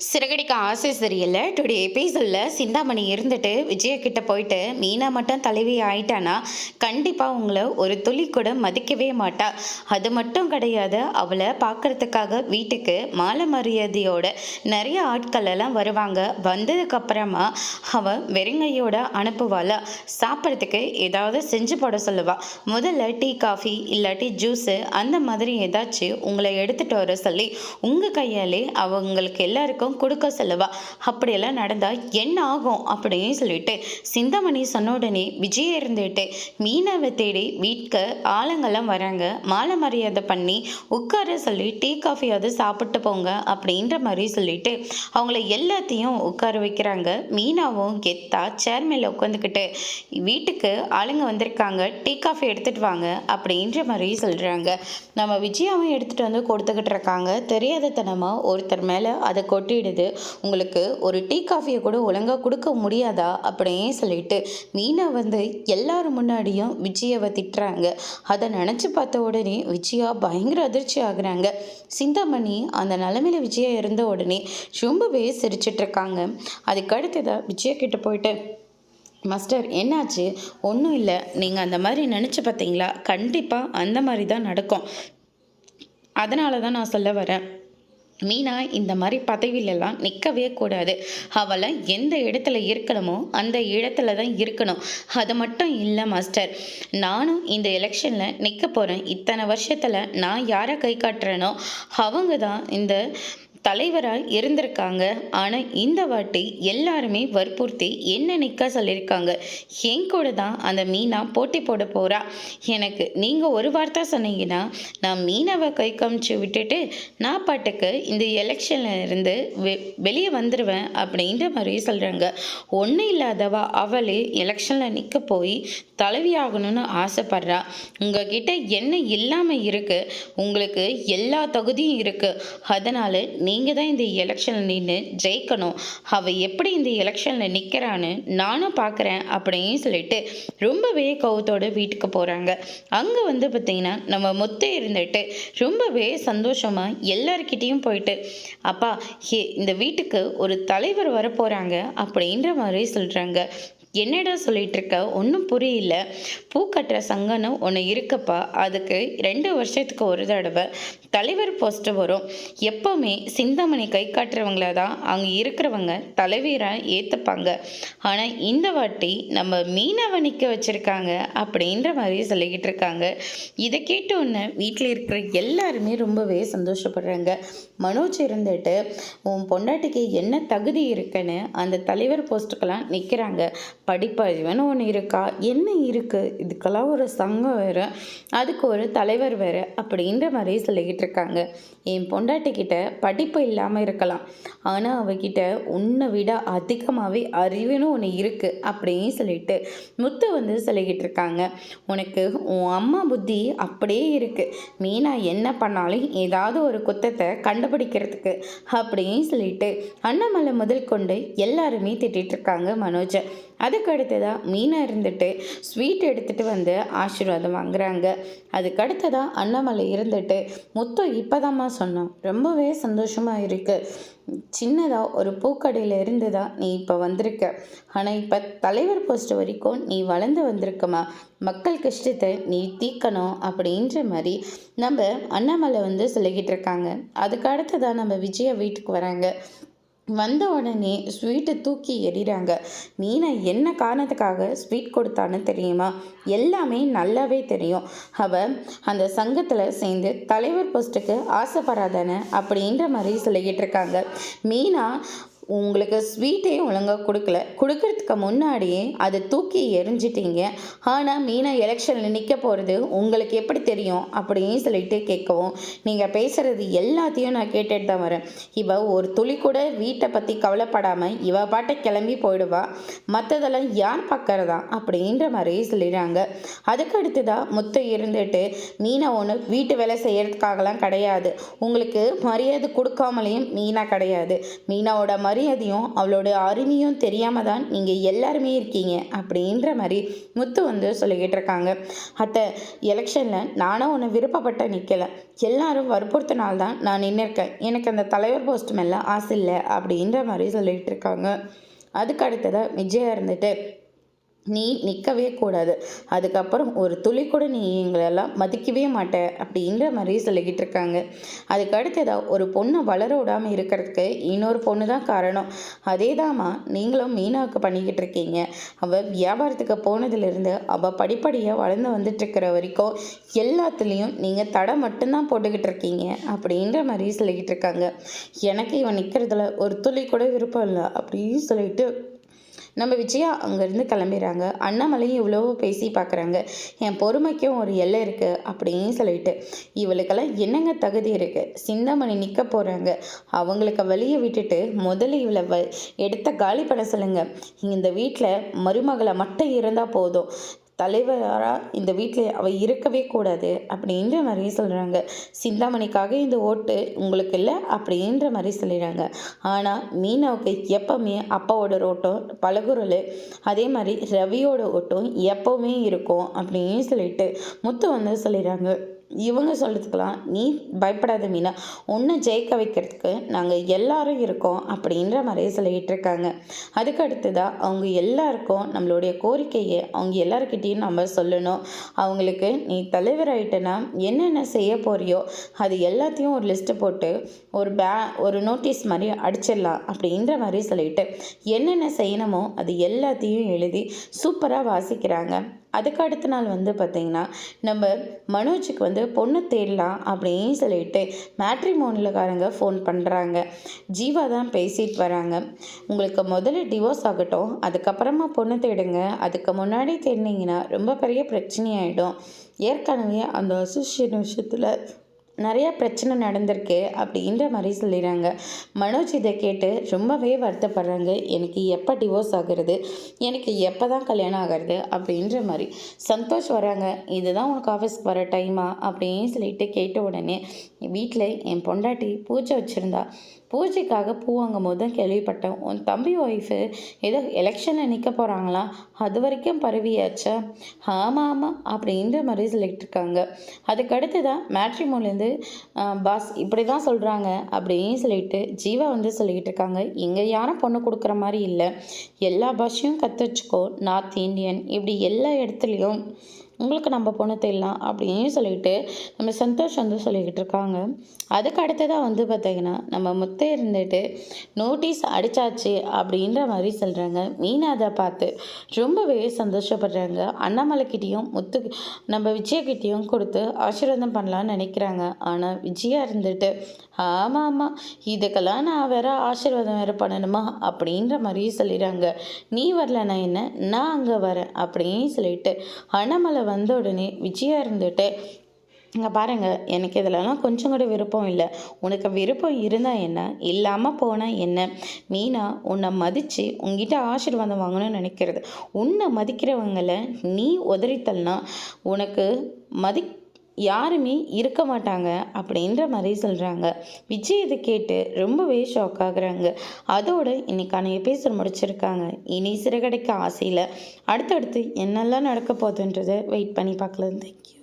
சிறகடிக்க ஆசை சரியில்லை டுடே எபிசோடில் சிந்தாமணி இருந்துட்டு விஜய கிட்ட போயிட்டு மீனா மட்டும் தலைவி ஆயிட்டானா கண்டிப்பாக உங்களை ஒரு துளி கூட மதிக்கவே மாட்டா. அது மட்டும் கிடையாது, அவளை பார்க்கறதுக்காக வீட்டுக்கு மாலை மரியாதையோட நிறைய ஆட்கள் எல்லாம் வருவாங்க. வந்ததுக்கப்புறமா அவள் வெறுங்கையோட அனுப்புவாளா. சாப்பிட்றதுக்கு ஏதாவது செஞ்சு போட சொல்லுவா. முதல்ல டீ காஃபி இல்லாட்டி ஜூஸு அந்த மாதிரி ஏதாச்சும் உங்களை எடுத்துகிட்டு வர சொல்லி உங்கள் கையாலே அவங்களுக்கு எல்லாருக்கும் கொடுக்க சொல்லுவா. அப்படியெல்லாம் நடந்தா என்ன ஆகும் அப்படின்னு சொல்லிட்டு சிந்தாமணி சொன்ன உடனே விஜய இருந்துட்டு மீனாவை தேடி வீட்டுக்கு ஆளுங்கெல்லாம் வராங்க. மாலை மரியாதை பண்ணி உட்கார சொல்லி டீ காஃபியாவது சாப்பிட்டு போங்க அப்படின்ற மாதிரி சொல்லிட்டு அவங்கள எல்லாத்தையும் உட்கார வைக்கிறாங்க. மீனாவும் கெத்தா சேர் மேல உட்காந்துக்கிட்டு வீட்டுக்கு ஆளுங்க வந்திருக்காங்க, டீ காஃபி எடுத்துட்டு வாங்க அப்படின்ற மாதிரி சொல்றாங்க. நம்ம விஜயாவும் எடுத்துட்டு வந்து கொடுத்துக்கிட்டு இருக்காங்க. தெரியாத தனமா ஒருத்தர் மேல அதை கொட்டிடுது. உங்களுக்கு ஒரு டீ காஃபியை கூட ஒழுங்காக கொடுக்க முடியாதா அப்படின்னு சொல்லிட்டு மீனா வந்து எல்லாரும் முன்னாடியும் விஜயாவை திட்டுறாங்க. அதை நினச்சி பார்த்த உடனே விஜயா பயங்கர அதிர்ச்சி ஆகுறாங்க. சிந்தாமணி அந்த நிலைமையில விஜயா இருந்த உடனே ரொம்பவே சிரிச்சிட்டு இருக்காங்க. அதுக்கு அடுத்ததாக விஜயா கிட்ட போயிட்டு, மாஸ்டர் என்னாச்சு? ஒன்றும் இல்லை, நீங்கள் அந்த மாதிரி நினச்சி பார்த்தீங்களா? கண்டிப்பாக அந்த மாதிரி தான் நடக்கும். அதனால தான் நான் சொல்ல வரேன், மீனா இந்த மாதிரி பதவியிலலாம் நிற்கவே கூடாது. அவளை எந்த இடத்துல இருக்கணுமோ அந்த இடத்துல தான் இருக்கணும். அது மட்டும் இல்லை மாஸ்டர், நானும் இந்த எலெக்ஷனில் நிற்க போகிறேன். இத்தனை வருஷத்தில் நான் யாரை கை காட்டுறேனோ அவங்க தான் இந்த தலைவராக இருந்திருக்காங்க. ஆனால் இந்த வாட்டி எல்லாருமே வற்புறுத்தி என்ன நிற்க சொல்லியிருக்காங்க. என் கூட தான் அந்த மீனா போட்டி போட போகிறா. எனக்கு நீங்கள் ஒரு வார்த்தை சொன்னீங்கன்னா நான் மீனாவை கை காமிச்சு விட்டுட்டு நான் பாட்டுக்கு இந்த எலெக்ஷனில் இருந்து வெளியே வந்துடுவேன் அப்படின்ற மாதிரி சொல்கிறாங்க. ஒன்றும் இல்லாதவா அவளே எலெக்ஷனில் நிற்க போய் தலைவியாகணும்னு ஆசைப்படுறா. உங்ககிட்ட என்ன இல்லாமல் இருக்குது? உங்களுக்கு எல்லா தகுதியும் இருக்குது. அதனால் நீங்கள் தான் இந்த எலெக்ஷனில் நின்று ஜெயிக்கணும். அவள் எப்படி இந்த எலெக்ஷனில் நிற்கிறான்னு நானும் பார்க்குறேன் அப்படின்னு சொல்லிட்டு ரொம்பவே கோவத்தோடு வீட்டுக்கு போகிறாங்க. அங்கே வந்து பார்த்திங்கன்னா நம்ம முத்து இருந்துட்டு ரொம்பவே சந்தோஷமாக எல்லாருக்கிட்டேயும் போயிட்டு, அப்பா இந்த வீட்டுக்கு ஒரு தலைவர் வர போகிறாங்க அப்படின்ற மாதிரி சொல்கிறாங்க. என்னடா சொல்லிட்டு இருக்க? ஒன்றும் புரியல. பூ கட்டுற சங்கன்னு ஒன்று இருக்குப்பா, அதுக்கு 2 வருஷத்துக்கு ஒரு தடவை தலைவர் போஸ்ட்டு வரும். எப்போவுமே சிந்தாமணி கை காட்டுறவங்கள தான் அங்கே இருக்கிறவங்க தலைவராக ஏற்றுப்பாங்க. ஆனால் இந்த வாட்டி நம்ம மீனவை நிற்க வச்சுருக்காங்க அப்படின்ற மாதிரி சொல்லிக்கிட்டு இருக்காங்க. இதை கேட்ட உடனே வீட்டில் இருக்கிற எல்லாருமே ரொம்பவே சந்தோஷப்படுறாங்க. மனோஜ் இருந்துட்டு உன் பொண்டாட்டிக்கு என்ன தகுதி இருக்குன்னு அந்த தலைவர் போஸ்ட்டுக்கெல்லாம் நிற்கிறாங்க. படிப்பறிவுன்னு ஒன்று இருக்கா? என்ன இருக்குது? இதுக்கெல்லாம் ஒரு சங்கம் வேறு, அதுக்கு ஒரு தலைவர் வேறு அப்படின்ற மாதிரி சொல்லிக்கிட்டு இருக்காங்க. என் பொண்டாட்டிக்கிட்ட படிப்பு இல்லாமல் இருக்கலாம், ஆனால் அவகிட்ட உன்னை விட அதிகமாகவே அறிவுன்னு ஒன்று இருக்குது அப்படின்னு சொல்லிட்டு முத்து வந்து சொல்லிக்கிட்டு இருக்காங்க. உனக்கு உன் அம்மா புத்தி அப்படியே இருக்குது. மீனா என்ன பண்ணாலும் ஏதாவது ஒரு குத்தத்தை கண்டுபிடிக்கிறதுக்கு அப்படின்னு சொல்லிட்டு அண்ணாமலை முதல் கொண்டு எல்லாருமே திட்டிகிட்டு இருக்காங்க மனோஜை. அதுக்கு அடுத்ததாக மீனா இருந்துட்டு ஸ்வீட் எடுத்துகிட்டு வந்து ஆசீர்வாதம் வாங்குறாங்க. அதுக்கு அடுத்ததாக அண்ணாமலை இருந்துட்டு முத்து இப்போதாம்மா சொன்னோம், ரொம்பவே சந்தோஷமாக இருக்குது. சின்னதாக ஒரு பூக்கடையில் இருந்து தான் நீ இப்போ வந்திருக்க. ஆனால் இப்போ தலைவர் போஸ்ட் வரைக்கும் நீ வளர்ந்து வந்திருக்கமா. மக்கள் கஷ்டத்தை நீ தீர்க்கணும் அப்படின்ற மாதிரி நம்ம அண்ணாமலை வந்து சொல்லிக்கிட்டு இருக்காங்க. அதுக்கு அடுத்ததான் நம்ம விஜயா வீட்டுக்கு வராங்க. வந்த உடனே ஸ்வீட்டை தூக்கி எறிகிறாங்க. மீனா என்ன காரணத்துக்காக ஸ்வீட் கொடுத்தான்னு தெரியுமா? எல்லாமே நல்லாவே தெரியும். அவள் அந்த சங்கத்தில் சேர்ந்து தலைவர் போஸ்ட்டுக்கு ஆசைப்படாதானே அப்படின்ற மாதிரி சொல்லிக்கிட்டு இருக்காங்க. மீனா உங்களுக்கு ஸ்வீட்டே ஒழுங்காக கொடுக்கறதுக்கு முன்னாடியே அதை தூக்கி எரிஞ்சிட்டீங்க. ஆனால் மீனா எலெக்ஷனில் நிற்க போகிறது உங்களுக்கு எப்படி தெரியும் அப்படின்னு சொல்லிட்டு கேட்கவும், நீங்கள் பேசுகிறது எல்லாத்தையும் நான் கேட்டுட்டு தான் வரேன். இவள் ஒரு துளி கூட வீட்டை பற்றி கவலைப்படாமல் இவ பாட்டை கிளம்பி போயிடுவா, மற்றதெல்லாம் யார் பார்க்கறதா அப்படின்ற மாதிரி சொல்லிடுறாங்க. அதுக்கு அடுத்ததாக முத்து இருந்துட்டு மீனா ஒன்று வீட்டு வேலை செய்யறதுக்காகலாம் கிடையாது, உங்களுக்கு மரியாதை கொடுக்காமலேயும் மீனா கிடையாது. மீனாவோட மரியாதையும் அவளோட அருமையும் தெரியாமல் தான் நீங்கள் எல்லாருமே இருக்கீங்க அப்படின்ற மாதிரி முத்து வந்து சொல்லிக்கிட்டு இருக்காங்க. அத்தை, எலெக்ஷனில் நானும் ஒன்று விருப்பப்பட்ட நிற்கலை, எல்லாரும் வற்புறுத்தினால்தான் நான் நின்றுருக்கேன். எனக்கு அந்த தலைவர் போஸ்ட் மேலே ஆசை இல்லை அப்படின்ற மாதிரி சொல்லிகிட்டு இருக்காங்க. அதுக்கு அடுத்ததாக விஜயா இருந்துட்டு, நீ நிற்கவே கூடாது, அதுக்கப்புறம் ஒரு துளி கூட நீ எங்களெல்லாம் மதிக்கவே மாட்ட அப்படின்ற மாதிரி சொல்லிக்கிட்டு இருக்காங்க. அதுக்கு அடுத்ததாக ஒரு பொண்ணை வளர விடாமல் இருக்கிறதுக்கு இன்னொரு பொண்ணு தான் காரணம். அதே தாம்மா நீங்களும் மீனாவுக்கு பண்ணிக்கிட்டு இருக்கீங்க. அவள் வியாபாரத்துக்கு போனதுலேருந்து அவள் படிப்படியாக வளர்ந்து வந்துட்டுருக்கிற வரைக்கும் எல்லாத்துலேயும் நீங்கள் தடை மட்டும்தான் போட்டுக்கிட்டு இருக்கீங்க அப்படின்ற மாதிரி சொல்லிக்கிட்டு இருக்காங்க. எனக்கு இவன் நிற்கிறதுல ஒரு துளி கூட விருப்பம் இல்லை அப்படின்னு சொல்லிட்டு நம்ம விஜயா அங்கேருந்து கிளம்பிடுறாங்க. அண்ணாமலையும் இவ்வளவோ பேசி பார்க்குறாங்க. என் பொறுமைக்கும் ஒரு எல்லை இருக்குது அப்படின்னு சொல்லிட்டு, இவளுக்கெல்லாம் என்னங்க தகுதி இருக்குது? சிந்தாமணி நிற்க போகிறாங்க, அவங்களுக்கு வெளியே விட்டுட்டு முதல்ல இவளை எடுத்த காலி பண்ண சொல்லுங்கள். இந்த வீட்டில் மருமகளை மட்டும் இருந்தால் போதும், தலைவராக இந்த வீட்டில் அவள் இருக்கவே கூடாது அப்படின்ற மாதிரி சொல்கிறாங்க. சிந்தாமணிக்காக இந்த ஓட்டு உங்களுக்கு இல்லை அப்படின்ற மாதிரி சொல்லிடுறாங்க. ஆனால் மீனாவுக்கு எப்போவுமே அப்பாவோட ஓட்டம் பழகுறல், அதே மாதிரி ரவியோட ஓட்டம் எப்போவுமே இருக்கும் அப்படின்னு சொல்லிட்டு முத்து வந்து சொல்லிடுறாங்க. இவங்க சொல்கிறதுக்கெல்லாம் நீ பயப்படாத மீனா, உன்னை ஜெயிக்க வைக்கிறதுக்கு நாங்கள் எல்லாரும் இருக்கோம் அப்படின்ற மாதிரி சொல்லிகிட்டு இருக்காங்க. அதுக்கு அடுத்ததாக அவங்க எல்லாருக்கும் நம்மளுடைய கோரிக்கையை அவங்க எல்லாருக்கிட்டேயும் நம்ம சொல்லணும். அவங்களுக்கு நீ தலைவராயிட்டனா என்னென்ன செய்ய போறியோ அது எல்லாத்தையும் ஒரு லிஸ்ட்டு போட்டு ஒரு நோட்டீஸ் மாதிரி அடிச்சிடலாம் அப்படின்ற மாதிரி சொல்லிட்டு என்னென்ன செய்யணுமோ அது எல்லாத்தையும் எழுதி சூப்பராக வாசிக்கிறாங்க. அதுக்கு அடுத்த நாள் வந்து பார்த்திங்கன்னா நம்ம மனோஜுக்கு வந்து பொண்ணு தேடலாம் அப்படின்னு சொல்லிட்டு மேட்ரிமோனிலக்காரங்க ஃபோன் பண்ணுறாங்க. ஜீவா தான் பேசிட்டு வராங்க. உங்களுக்கு முதல்ல டிவோர்ஸ் ஆகட்டும், அதுக்கப்புறமா பொண்ணு தேடுங்க, அதுக்கு முன்னாடி தேடினீங்கன்னா ரொம்ப பெரிய பிரச்சனையாயிடும். ஏற்கனவே அந்த அசோசியேஷன் விஷயத்தில் நிறையா பிரச்சனை நடந்திருக்கு அப்படின்ற மாதிரி சொல்லிடுறாங்க. மனோஜ் இதை கேட்டு ரொம்பவே வருத்தப்படுறாங்க. எனக்கு எப்போ டிவோர்ஸ் ஆகிறது, எனக்கு எப்போ தான் கல்யாணம் ஆகிறது அப்படின்ற மாதிரி. சந்தோஷ் வராங்க. இதுதான் உனக்கு ஆஃபீஸ்க்கு வர டைமா அப்படின்னு சொல்லிட்டு கேட்ட உடனே, வீட்டில் என் பொண்டாட்டி பூஜை வச்சுருந்தா, பூஜைக்காக பூ வாங்கும் போது தான் கேள்விப்பட்டேன் உன் தம்பி ஒய்ஃபு ஏதோ எலெக்ஷனில் நிற்க போகிறாங்களாம், அது வரைக்கும் பரவியாச்சா? ஆமாம் ஆமாம் அப்படின்ற மாதிரி சொல்லிட்டு இருக்காங்க. அதுக்கடுத்து தான் மேட்ரிமோன்லேருந்து பாஸ் இப்படி தான் சொல்கிறாங்க அப்படின்னு சொல்லிட்டு ஜீவா வந்து சொல்லிக்கிட்டு இருக்காங்க. இங்கே யாரும் பொண்ணு கொடுக்குற மாதிரி இல்லை, எல்லா பாஷையும் கற்று வச்சுக்கோ, நார்த் இந்தியன் இப்படி எல்லா இடத்துலையும் உங்களுக்கு நம்ம பொண்ணு தெரியலாம் அப்படின்னு சொல்லிட்டு நம்ம சந்தோஷ் வந்து சொல்லிக்கிட்டு இருக்காங்க. அதுக்கு அடுத்ததாக வந்து பார்த்திங்கன்னா நம்ம முத்தை இருந்துட்டு நோட்டீஸ் அடித்தாச்சு அப்படின்ற மாதிரி சொல்கிறாங்க. மீனா அதை பார்த்து ரொம்பவே சந்தோஷப்படுறாங்க. அண்ணாமலைக்கிட்டேயும் நம்ம விஜயக்கிட்டேயும் கொடுத்து ஆசீர்வாதம் பண்ணலான்னு நினைக்கிறாங்க. ஆனால் விஜயா இருந்துட்டு ஆமாம் ஆமாம் இதுக்கெல்லாம் நான் வேற ஆசீர்வாதம் வேறு பண்ணணுமா அப்படின்ற மாதிரி சொல்லிடுறாங்க. நீ வரலன்னா என்ன, நான் அங்கே வரேன் அப்படின்னு சொல்லிட்டு அண்ணாமலை வந்த உடனே விஜயா இருந்துட்டு இங்கே பாருங்கள், எனக்கு இதிலலாம் கொஞ்சம் கூட விருப்பம் இல்லை, உனக்கு விருப்பம் இருந்தால் என்ன, இல்லாமல் போனால் என்ன, மீனா உன்னை மதித்து உங்ககிட்ட ஆசீர்வாதம் வாங்கணும்னு நினைக்கிறது. உன்னை மதிக்கிறவங்களை நீ உதறித்தல்னா உனக்கு யாருமே இருக்க மாட்டாங்க அப்படின்ற மாதிரி சொல்கிறாங்க. விஜய் இதை கேட்டு ரொம்பவே ஷாக் ஆகுறாங்க. அதோடு இன்னைக்கான எபிசோட் முடிச்சிருக்காங்க. இனி சிறுகடைக்க ஆசையில் அடுத்தடுத்து என்னெல்லாம் நடக்க போகுதுன்றதை வெயிட் பண்ணி பார்க்கலாம். தேங்க்யூ.